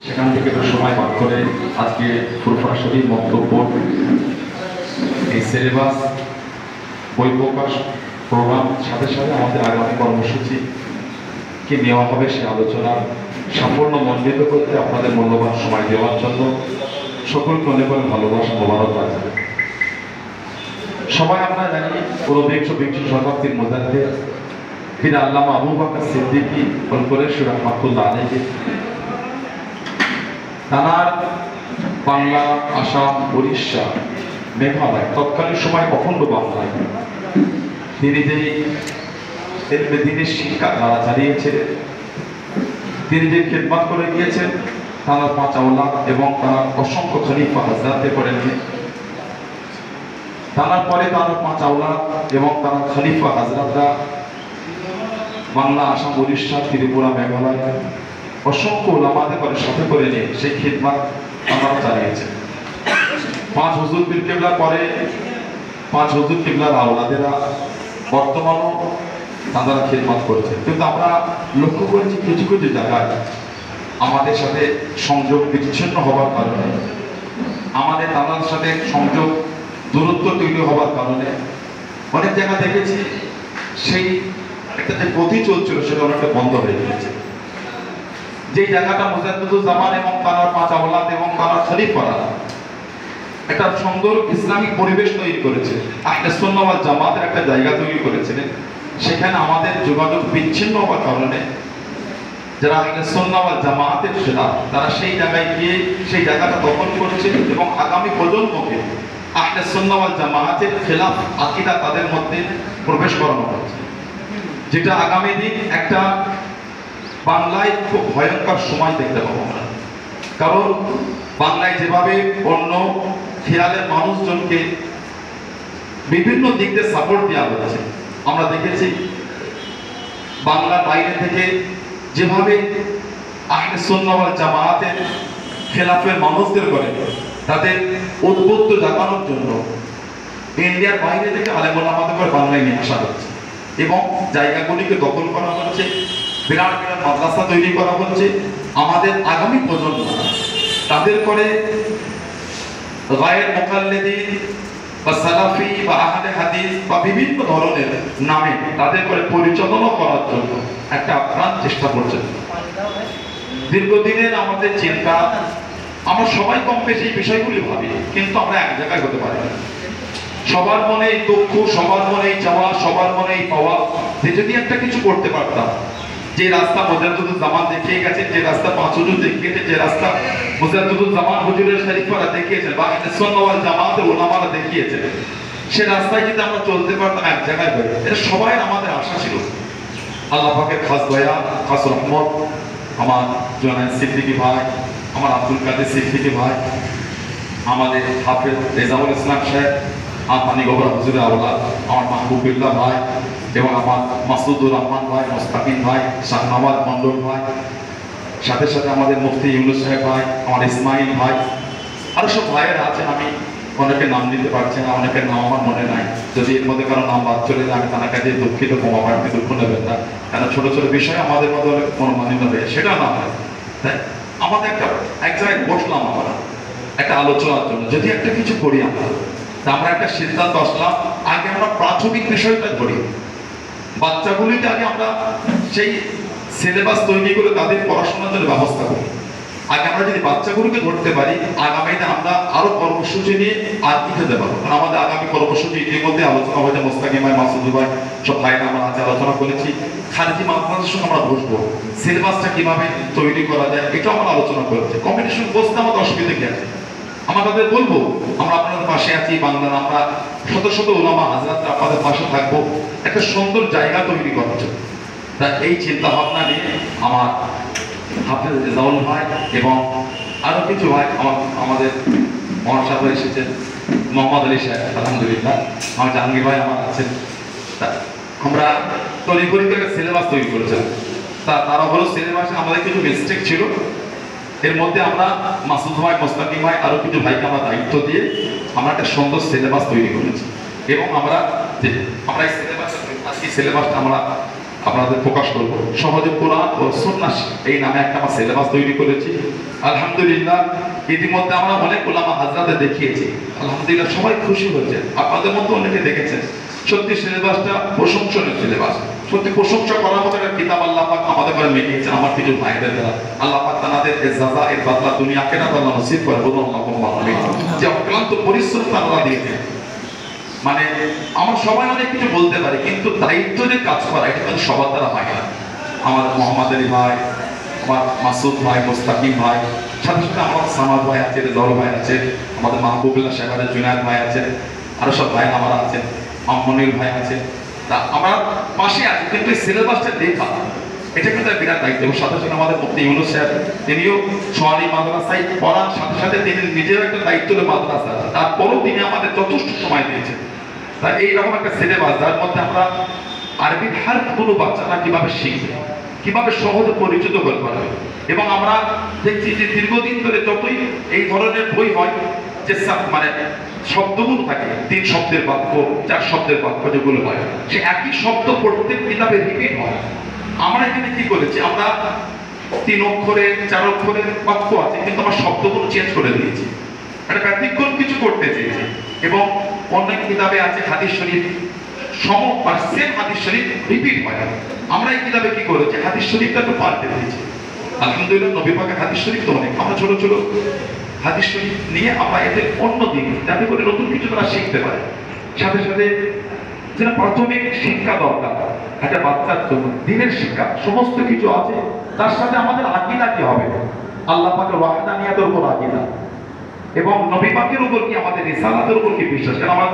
সেখান থেকে একটু সময় বার করে আজকে সরাসরি বক্তব্য এই সিলেবাস বই প্রকাশ প্রোগ্রাম সাথে সাথে আমাদের আগামী কর্মসূচি কি নেওয়া হবে সে আলোচনার সম্পূর্ণ মণ্ডিত করতে আপনাদের মূল্যবান সময় দেওয়ার জন্য সকলকে অনেক অনেক ভালোবাসা মোবারকবাদ জানাই। সবাই আমরা জানি ঊনবিংশ শতাব্দীর মুজাদ্দিদ পীর আল্লামা আবু বকর সিদ্দিকী কলকরেশ্বর রাহমাতুল্লাহ আলাইহি তার বাংলা, আসাম, উড়িষ্যা, মেঘালয় তৎকালীন সময় অখণ্ড বাংলায় তিনি যে দিনের শিক্ষা তারা চালিয়েছেন, তিনি যে খেদমত করে গিয়েছেন, তার 5 আওলাদ এবং তার অসংখ্য খলিফা হযরতে করেন। তার পরে তার 5 আওলাদ এবং তার খলিফা হযরতরা বাংলা, আসাম, উড়িষ্যা, ত্রিপুরা, মেঘালয় অসংখ্য উলামাদের করে সাথে করে নিয়ে সেই খেদমত আমরা চালিয়েছেন। 5 হুজুর পীর কেবলার পরে 5 হুজুর কেবলার আওলাদেরা বর্তমানও তারা খেদমত করেছে। কিন্তু আমরা লক্ষ্য করেছি কিছু কিছু জায়গায় আমাদের সাথে সংযোগ বিচ্ছিন্ন হওয়ার কারণে, আমাদের তাদের সাথে সংযোগ দূরত্ব তৈরি হওয়ার কারণে অনেক জায়গা দেখেছি সেই একটা যে গতি চলছিল সেটা অনেকটা বন্ধ হয়ে গেছে। যে জায়গাটা মুজাদ্দিদুজ্জামান এবং তার 5 আওলাদ এবং তার খলিফারা একটা সুন্দর ইসলামিক পরিবেশ তৈরি করেছে, আহলে সুন্নাহ ওয়াল জামাতের একটা জায়গা তৈরি করেছিলেন, সেখানে আমাদের যোগাযোগ বিচ্ছিন্ন হওয়ার কারণে যারা আহলে সুন্নাহ ওয়াল জামাতের খেলাফ তারা সেই জায়গায় গিয়ে সেই জায়গাটা দখল করছে এবং আগামী প্রজন্মকে আহলে সুন্নাহ ওয়াল জামাতের খেলাফ আকীদা তাদের মধ্যে প্রবেশ করানো হচ্ছে, যেটা আগামী দিন একটা বাংলায় খুব ভয়ঙ্কর সময় দেখতে পাবো আমরা। কারণ বাংলায় যেভাবে অন্য খেয়ালের মানুষজনকে বিভিন্ন দিক দিয়ে সাপোর্ট দেওয়া হচ্ছে, আমরা দেখেছি বাংলার বাইরে থেকে যেভাবে আহলে সুন্নাহ ওয়াল জামাতের খেলাফের মানুষদের করে তাদের উদ্বুদ্ধ জাগানোর জন্য ইন্ডিয়ার বাইরে থেকে আলেম ওলামাদের করে বাংলায় নিয়ে আসা হচ্ছে এবং জায়গাগুলিকে দখল করা হচ্ছে, বিরাট বিরাট মাদ্রাসা তৈরি করা হচ্ছে। আমাদের আগামী প্রজন্ম তাদের করে গায়ের মুকাল্লিদিন বা সালাফি বা আহলে হাদিস বা বিভিন্ন ধরনের নামে তাদের করে পরিচালনা করার জন্য একটা আপ্রাণ চেষ্টা করছে। দীর্ঘদিনের আমাদের চিন্তা, আমরা সবাই কম বেশি এই বিষয়গুলি ভাবি, কিন্তু আমরা এক জায়গায় হতে পারি না। সবার মনে দুঃখ, সবার মনে চাওয়া, সবার মনে পাওয়া যে যদি একটা কিছু করতে পারতাম, যে রাস্তা মুজাদ্দিদুজ্জামান দেখিয়ে গেছে, যে রাস্তা 5 হুজুর দেখিয়েছে, যে রাস্তা মুজাদ্দিদুজ্জামান হুজুরের খলিফারা দেখিয়েছেন বা আহলে সুন্নাহ ওয়াল জামাতের উলামারা দেখিয়েছে, সে রাস্তায় যদি আমরা চলতে পারতাম এক জায়গায় হয়ে, এটা সবাই আমাদের আশা ছিল। আল্লাহ পাকের খাস দয়া, খাস রহমত, আমার জনাব সিদ্দিকী ভাই, আমার আব্দুল কাদের সিদ্দিকী ভাই, আমাদের হাফেজ রেজাউল ইসলাম সাহেব, আফানি গোবরা হুজুরের আওলাদ আমার মাহবুবুল্লাহ ভাই এবং আমার মাসুদুর রহমান ভাই, মোস্তাকিম ভাই, শাহনওয়াজ মন্ডল ভাই, সাথে সাথে আমাদের মুফতি ইউনুস সাহেব ভাই, আমার ইসমাইল ভাই, আরো সব ভাইয়েরা আছেন। আমি অনেকের নাম দিতে পারছি না, অনেকের নাম আমার মনে নাই। যদি এর মধ্যে কারো নাম বাদ চলে যায় আমি তার কাছে দুঃখিত, ক্ষমা প্রার্থী, দুঃখ নেবেন না। কেন ছোট ছোট বিষয় আমাদের মধ্যে অনেক মনোমালিন্য হয়ে সেটা না হয়। তাই আমাদের একটা এক জায়গায় বসলাম আমরা একটা আলোচনার জন্য, যদি একটা কিছু করি আমরা, আমরা একটা সিদ্ধান্ত আসলাম, আগে আমরা প্রাথমিক বিষয়টা করি, বাচ্চাগুলিকে আগে আমরা সেই সিলেবাস তৈরি করে তাদের পড়াশোনার জন্য ব্যবস্থা করি। আগে আমরা যদি বাচ্চাগুলোকে ধরতে পারি, আগামী দিনে আমরা আরো কর্মসূচি নিয়ে আর কি খেতে পারবো। কারণ আমাদের আগামী কর্মসূচি ইতিমধ্যে আলোচনা হয়েছে, মোস্তাকিম ভাই, মাসুদ ভাই, সব ভাইরা আমরা আজ আলোচনা করেছি। খারিজি মাদ্রাসার সঙ্গে আমরা বসবো, সিলেবাসটা কিভাবে তৈরি করা যায় এটা আমরা আলোচনা করেছি। কম্পিটিশন বসতে আমাদের অসুবিধা কি আছে, আমরা তাদের বলবো আমরা আপনাদের পাশে আছি, বাংলার আমরা শত শত উলামা হাজরাতরা আপনাদের পাশে থাকবো, একটা সুন্দর জায়গা তৈরি করার জন্য। তা এই চিন্তা ভাবনা নিয়ে আমার হাফেজ রেজাউল ভাই এবং আরো কিছু ভাই আমাদের মহাসাগর এসেছেন, মোহাম্মদ আলী সাহেব, আলহামদুলিল্লাহ, আমার জাহাঙ্গীর ভাই আমার আছেন। আমরা তৈরি করে সিলেবাস তৈরি করেছিলাম। তারা হলো সিলেবাসে আমাদের কিছু মিস্টেক ছিল, এর মধ্যে আমরা মাসুদ ভাই, মোস্তাকিম ভাই, আরো কিছু ভাইকে আমরা দায়িত্ব দিয়ে আমরা একটা সুন্দর সিলেবাস তৈরি করেছি এবং আমরা এই সিলেবাসটা আমরা আপনাদের প্রকাশ করবো। সহজে কোরআন ও সুন্নাহ এই নামে একটা আমরা সিলেবাস তৈরি করেছি। আলহামদুলিল্লাহ ইতিমধ্যে আমরা অনেক ওলামা হাজরাতে দেখিয়েছি, আলহামদুলিল্লাহ সবাই খুশি হয়েছে। আপনাদের মধ্যে অনেকে দেখেছেন। সত্যি সিলেবাসটা প্রশংসনীয় সিলেবাস, সত্যি প্রশংসা করার মতো একটা কিতাব আল্লাহ পাক আমাদের করে মিটিয়েছেন আমার কিছু ভাইদের দ্বারা। আল্লাহ পাক তাদের জাযা এর বদলা দুনিয়া আখিরাত আল্লাহ নসিব করে, বলুন আল্লাহুম্মা আমিন। যে অক্লান্ত পরিশ্রম তারা দিয়েছেন, মানে আমরা সবাই অনেক কিছু বলতে পারি, কিন্তু দায়িত্ব যে কাজ করা এটা কিন্তু সবার দ্বারা হয় না। আমার মোহাম্মদ আলী ভাই, আমার মাসুদ ভাই, মোস্তাকিম ভাই, সাথে সাথে আমার সামাদ ভাই আছে, দল ভাই আছে, আমাদের মাহবুবুল্লাহ সাহেব আছে, জুনায়েদ ভাই আছে, আরো সব ভাই আমার আছে, মনির ভাই আছে। তা আমরা পাশে আছি, কিন্তু এই সিলেবাসটা দেখা এটা কিন্তু বিরাট দায়িত্ব। এবং সাথে সাথে আমাদের মুফতি ইউনূস সাহেব, তিনিও সোয়ারি মাদ্রাসায় পড়ার সাথে সাথে তিনি নিজের একটা দায়িত্ব হলো মাদ্রাসা, তারপরেও তিনি আমাদের যথেষ্ট সময় দিয়েছেন। তা এইরকম একটা সিলেবাস যার মধ্যে আমরা আরবির হারফগুলো বাচ্চারা কিভাবে শিখবে, কিভাবে সহজে পরিচিত হতে পারবে। এবং আমরা দেখছি যে দীর্ঘদিন ধরে যতই এই ধরনের বই হয়, যে মানে শব্দগুলো থাকে, 3 শব্দের বাক্য, 4 শব্দের বাক্য যেগুলো হয়, সে একই শব্দ প্রত্যেক কিতাবে রিপিট হয়। আমরা এখানে কি করেছি, আমরা 3 অক্ষরের 4 অক্ষরের বাক্য আছে, কিন্তু আমরা শব্দগুলো চেঞ্জ করে দিয়েছি, একটা ব্যতিক্রম কিছু করতে চেয়েছি। এবং অনেক কিতাবে আছে হাদিস শরীফ সেম হাদিস শরীফ রিপিট হয়। আমরা এই কিতাবে কি করেছি, হাদিস শরীফটা একটু পাল্টে দিয়েছি। আলহামদুলিল্লাহ নবী পাকের হাদিস শরীফ তো অনেক, আমরা ছোট ছোট হাদিস শরীফ নিয়ে আমরা এদের অন্য দিক যাতে করে নতুন কিছু তারা শিখতে পারে। সাথে সাথে যেটা প্রাথমিক শিক্ষা দরকার একটা বাচ্চার জন্য, দিনের শিক্ষা সমস্ত কিছু আছে, তার সাথে আমাদের আকীদা কি হবে, আল্লাহ পাকের ওয়াহদানিয়াতের উপর আকীদা, এবং নবী পাকের উপর কি, আমাদের রিসালাতের উপর কি বিশ্বাস। কারণ আমার